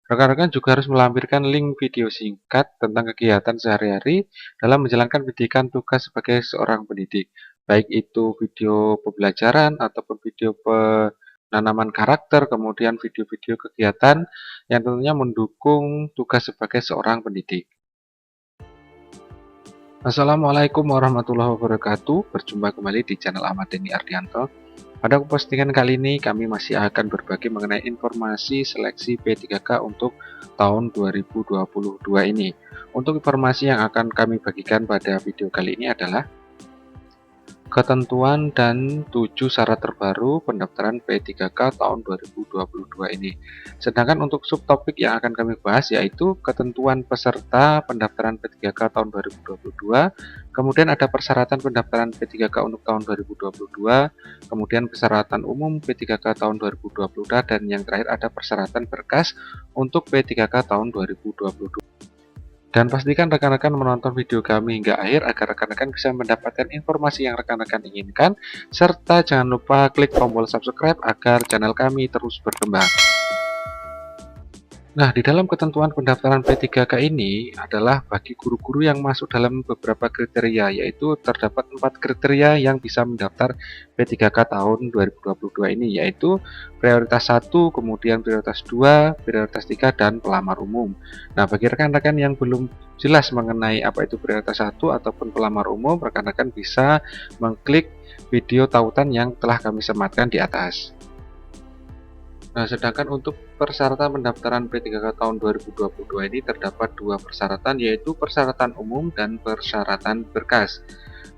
Rekan-rekan juga harus melampirkan link video singkat tentang kegiatan sehari-hari dalam menjalankan pendidikan tugas sebagai seorang pendidik. Baik itu video pembelajaran ataupun video penanaman karakter, kemudian video-video kegiatan yang tentunya mendukung tugas sebagai seorang pendidik. Assalamualaikum warahmatullahi wabarakatuh. Berjumpa kembali di channel Ahmad Denny Ardianto. Pada postingan kali ini kami masih akan berbagi mengenai informasi seleksi P3K untuk tahun 2022 ini. Untuk informasi yang akan kami bagikan pada video kali ini adalah ketentuan dan 7 syarat terbaru pendaftaran P3K tahun 2022 ini. Sedangkan untuk subtopik yang akan kami bahas yaitu ketentuan peserta pendaftaran P3K tahun 2022, kemudian ada persyaratan pendaftaran P3K untuk tahun 2022, kemudian persyaratan umum P3K tahun 2022, dan yang terakhir ada persyaratan berkas untuk P3K tahun 2022. Dan pastikan rekan-rekan menonton video kami hingga akhir agar rekan-rekan bisa mendapatkan informasi yang rekan-rekan inginkan, serta jangan lupa klik tombol subscribe agar channel kami terus berkembang. Nah, di dalam ketentuan pendaftaran P3K ini adalah bagi guru-guru yang masuk dalam beberapa kriteria, yaitu terdapat 4 kriteria yang bisa mendaftar P3K tahun 2022 ini, yaitu prioritas 1, kemudian prioritas 2, prioritas 3, dan pelamar umum. Nah, bagi rekan-rekan yang belum jelas mengenai apa itu prioritas 1 ataupun pelamar umum, rekan-rekan bisa mengklik video tautan yang telah kami sematkan di atas. Nah, sedangkan untuk persyaratan pendaftaran P3K tahun 2022 ini terdapat 2 persyaratan, yaitu persyaratan umum dan persyaratan berkas.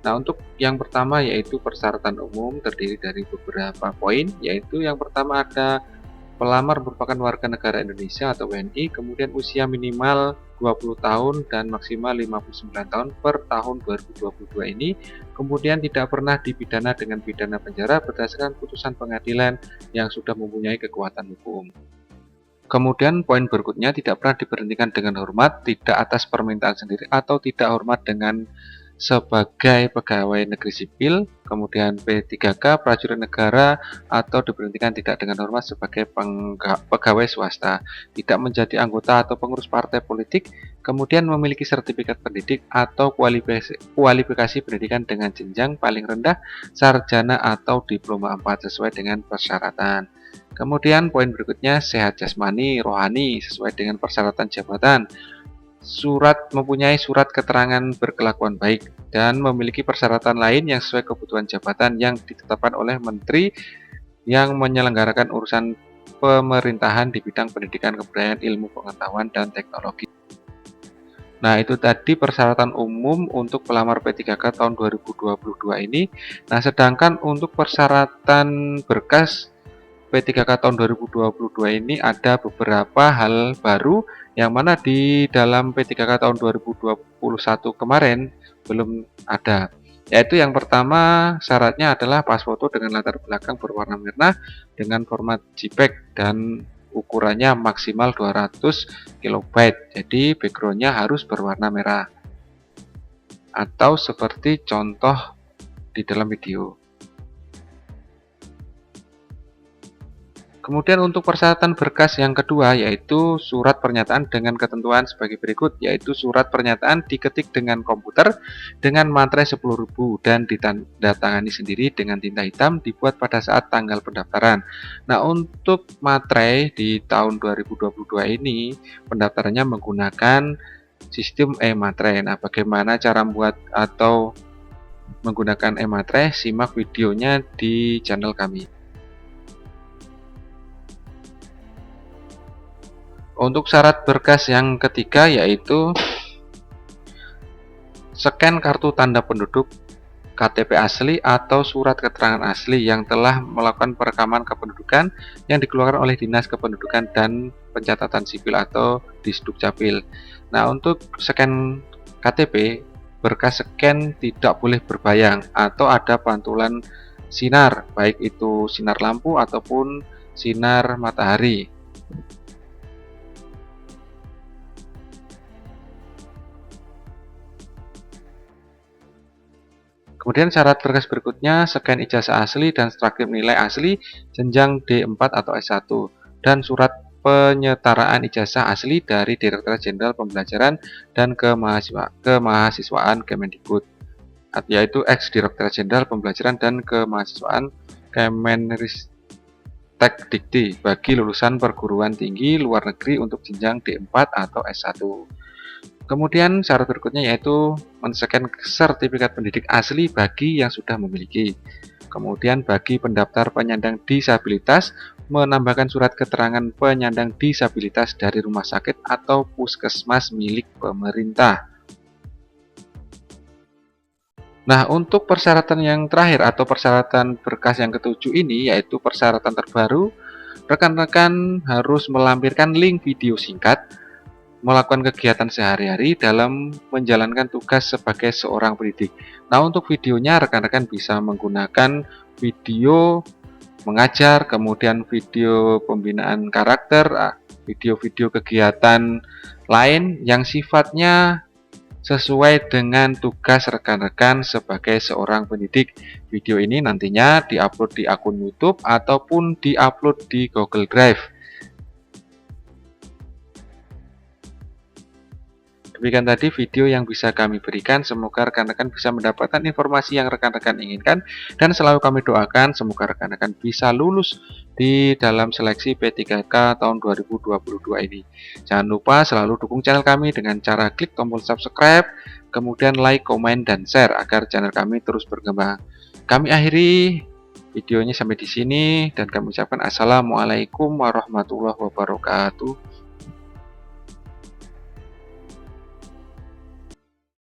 Nah, untuk yang pertama yaitu persyaratan umum terdiri dari beberapa poin, yaitu yang pertama ada pelamar merupakan warga negara Indonesia atau WNI, kemudian usia minimal 20 tahun dan maksimal 59 tahun per tahun 2022 ini, kemudian tidak pernah dipidana dengan pidana penjara berdasarkan putusan pengadilan yang sudah mempunyai kekuatan hukum. Kemudian poin berikutnya tidak pernah diberhentikan dengan hormat, tidak atas permintaan sendiri, atau tidak hormat dengan sebagai pegawai negeri sipil, kemudian P3K prajurit negara, atau diberhentikan tidak dengan hormat sebagai pegawai swasta, tidak menjadi anggota atau pengurus partai politik, kemudian memiliki sertifikat pendidik atau kualifikasi pendidikan dengan jenjang paling rendah sarjana atau diploma 4 sesuai dengan persyaratan. Kemudian poin berikutnya sehat jasmani, rohani sesuai dengan persyaratan jabatan, mempunyai surat keterangan berkelakuan baik, dan memiliki persyaratan lain yang sesuai kebutuhan jabatan yang ditetapkan oleh menteri yang menyelenggarakan urusan pemerintahan di bidang pendidikan, kebudayaan, ilmu pengetahuan, dan teknologi. Nah, itu tadi persyaratan umum untuk pelamar P3K tahun 2022 ini. Nah, sedangkan untuk persyaratan berkas P3K tahun 2022 ini ada beberapa hal baru yang mana di dalam P3K tahun 2021 kemarin belum ada. Yaitu yang pertama syaratnya adalah pas foto dengan latar belakang berwarna merah dengan format JPEG dan ukurannya maksimal 200 KB. Jadi backgroundnya harus berwarna merah atau seperti contoh di dalam video. Kemudian untuk persyaratan berkas yang kedua yaitu surat pernyataan dengan ketentuan sebagai berikut, yaitu surat pernyataan diketik dengan komputer dengan materai 10.000 dan ditandatangani sendiri dengan tinta hitam, dibuat pada saat tanggal pendaftaran. Nah, untuk materai di tahun 2022 ini pendaftarannya menggunakan sistem e-materai. Nah, bagaimana cara membuat atau menggunakan e-materai? Simak videonya di channel kami. Untuk syarat berkas yang ketiga yaitu scan kartu tanda penduduk, KTP asli atau surat keterangan asli yang telah melakukan perekaman kependudukan yang dikeluarkan oleh Dinas Kependudukan dan Pencatatan Sipil atau Disdukcapil. Nah, untuk scan KTP, berkas scan tidak boleh berbayang atau ada pantulan sinar, baik itu sinar lampu ataupun sinar matahari. Kemudian syarat berkas berikutnya scan ijazah asli dan transkrip nilai asli jenjang D4 atau S1 dan surat penyetaraan ijazah asli dari Direktorat Jenderal Pembelajaran dan Kemahasiswaan Kemendikbud, yaitu ex-Direktorat Jenderal Pembelajaran dan Kemahasiswaan Kemenristekdikti bagi lulusan perguruan tinggi luar negeri untuk jenjang D4 atau S1. Kemudian syarat berikutnya yaitu men-scan sertifikat pendidik asli bagi yang sudah memiliki. Kemudian bagi pendaftar penyandang disabilitas, menambahkan surat keterangan penyandang disabilitas dari rumah sakit atau puskesmas milik pemerintah. Nah, untuk persyaratan yang terakhir atau persyaratan berkas yang ketujuh ini yaitu persyaratan terbaru, rekan-rekan harus melampirkan link video singkat melakukan kegiatan sehari-hari dalam menjalankan tugas sebagai seorang pendidik. Nah, untuk videonya rekan-rekan bisa menggunakan video mengajar, kemudian video pembinaan karakter, video-video kegiatan lain yang sifatnya sesuai dengan tugas rekan-rekan sebagai seorang pendidik. Video ini nantinya diupload di akun YouTube ataupun diupload di Google Drive. Demikian tadi video yang bisa kami berikan, semoga rekan-rekan bisa mendapatkan informasi yang rekan-rekan inginkan, dan selalu kami doakan semoga rekan-rekan bisa lulus di dalam seleksi P3K tahun 2022 ini. Jangan lupa selalu dukung channel kami dengan cara klik tombol subscribe, kemudian like, komen, dan share agar channel kami terus berkembang. Kami akhiri videonya sampai di sini dan kami ucapkan assalamualaikum warahmatullahi wabarakatuh.